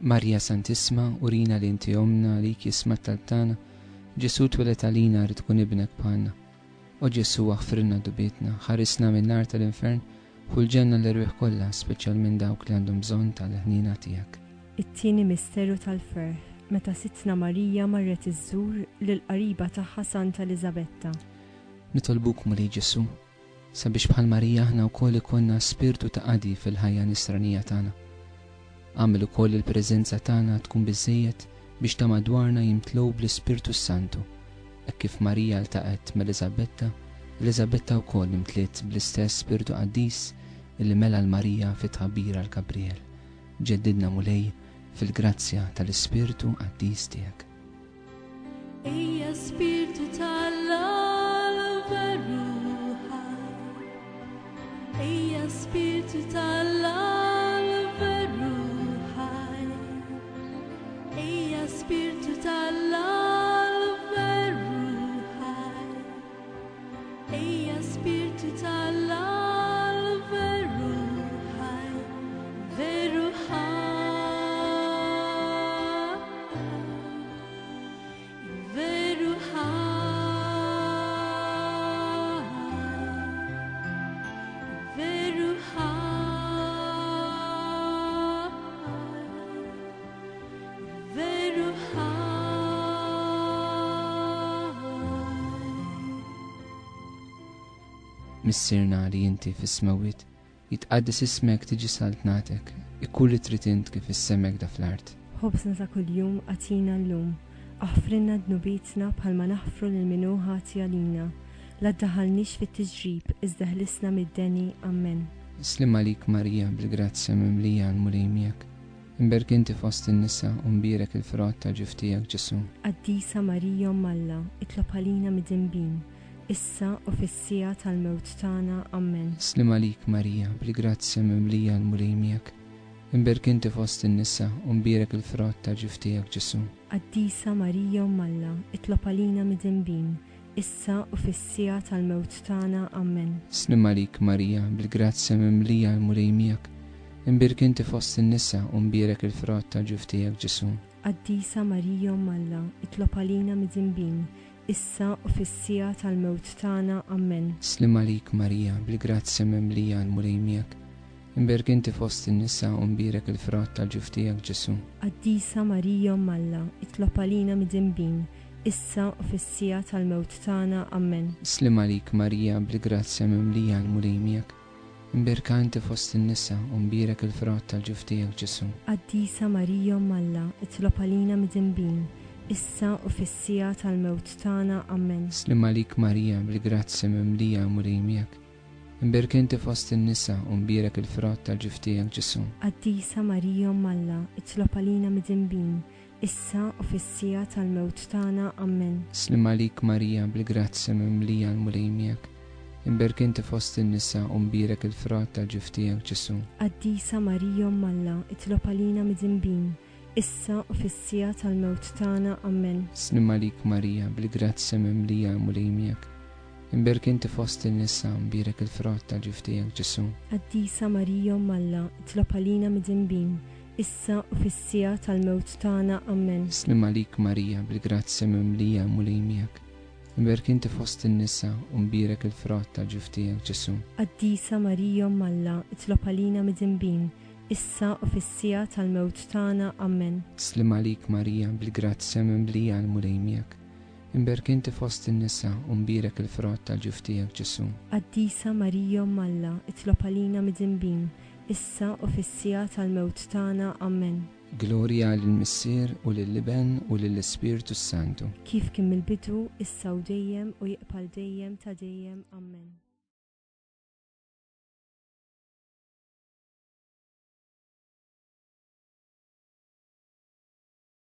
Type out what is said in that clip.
Marja Santisma, urina li inti omna li jisma taltana, Ġesu twelet għalina rrid tkun ibnek bħalna. O Ġesu aħfirna dubietna, ħarisna minn nar tal-infern, u l-ġenna l-irwieħ kollha, speċjal minn dawk li għandhom bżonn tal-ħnina tiegħek. It-tieni misteru tal-ferħ, meta Sitna Marija marret iżżur lill-qariba tagħha Santa Elisabetta. Nitolbuk Muli Ġesu, sabiex bħal Marija aħna wkoll ikollna spiritu ta' qadi fil-ħajja nisranija tagħna. Għamel ukoll il-preżenza tagħna tkun biżżejjed biex ta' madwarna jimtlow bl-Ispirtu Santu, hekk kif Marija ltaqet mal-Elisabetta, Elisabetta wkoll imtliet bl-istess Spiritu Qaddis illi mela l-Marija fit-tħabbira l-Gabriel. Ġeddidna Mulej fil-grazzja tal-Ispirtu Qaddis tiegħek. Ejja Spiritu tal-veru ħaj, ejja Spiritu tal-veru ħaj, ejja Spiritu tal-veru ħaj, ejja Spiritu tal-veru ħaj, veru ħaj, veru ħaj, veru ħaj, veru ħaj. Missirna li inti fis-smawit, jitqaddis ismek tiġi saltnatek, ikun li trid int kif issemek da fl-art. Ħobsna ta' kuljum għatina llum, aħfrinna dnubietna bħalma naħfru lil minu ħati għalina, la ddaħalniex fit-tiġrib iżda ħlisna mid-deni, Amen. Slim għalik Marija bil-grazzja mimlija l-mulej miegħek. Imberk inti fost in-nisa u mbierek il-frott ta' ġif tiegħek Ġesu. Qaddisa Marija Malla, itlob għalina mid-dembin, issa u fis-sija tal-mewt tagħna, Amen. Slim għalik Marija bil-grazzja mimlija l-mulej miegħek. Imberk inti fost in-nisa u mbierek il-frott ta' ġif tiegħek Ġesu. Qaddisa Marija Malla, itlob għalina mid-dembin, issa u fis-sija tal-mewt tagħna, Amen. Slim għalik Marija bil-grazzja mimlija l-mulej miegħek. Imbirk inti fost in-nisa u mbierek il-frott ta' ġuf tiegħek Ġesu. Qaddisa Marija Malla, itlob għalina mid-dembin, issa u fis-sija tal-mewt tagħna, Amen. Slim għalik Marija bil-grazzja mimlija l-mulej miegħek. Imbirk inti fost in-nisa u mbierek il-frott ta' ġuf tiegħek Ġesu. Qaddisa Marija Malla, itlob għalina mid-dembin, issa u fis-sija tal-mewt tagħna, Amen. Slim għalik Marija bil-grazzja mimlija l-mulej miegħek. Imbirka inti fost in-nisa u mbierek il-frott tal-ġuf tiegħek Ġesu. Qaddisa Marija Malla, itlob għalina mid-dembin, issa u fis-sija tal-mewt tagħna, Amen. Slim għalik Marija bil-grazzja mimlija l-mulej miegħek. Imbirk inti fost in-nisa u mbierek il-frott tal-ġuf tiegħek Ġesu. Qaddisa Marija Malla, itlob għalina mid-dembin, issa u fis-sija tal-mewt tagħna, Amen. Slim għalik Marija bil-grazzja mimlija l-mulej miegħek. Imbirk inti fost in-nisa u mbierek il-frott tal-ġuf tiegħek Ġesu. Qaddisa Marija Malla, itlob għalina mid-dembin, issa u fis-sija tal-mewt tagħna, Amen. Slim għalik Marija bil-grazzja mimlija l-mulej miegħek. Imbirk inti fost in-nisa u mbierek il-frott tal-ġuf tiegħek Ġesu. Qaddisa Marija Malla, itlob għalina mid-dembin, issa u fis-sija tal-mewt tagħna, Amen. Slim għalik Marija bil-grazzja mimlija l-mulej miegħek. Imbirk inti fost in-nisa u mbierek il-frott tal-ġuf tiegħek Ġesu. Qaddisa Marija Malla, itlob għalina mid-dembin, issa u fis-sija tal-mewt tagħna, Amen. Slim għalik Marija bil-grazzja mimlija l-mulej miegħek. Imbirk inti fost in-nisa u mbierek il-frott tal-ġuf tiegħek Ġesu. Qaddisa Marija Malla, itlob għalina mid-dembin, issa u fis-sija tal-mewt tagħna, Amen. Glorja lill-Missier u lill-Iben u lill-Ispirtu Santu. Kif kien mill-bidu, issa u dejjem u jiqbal dejjem ta' dejjem, Amen.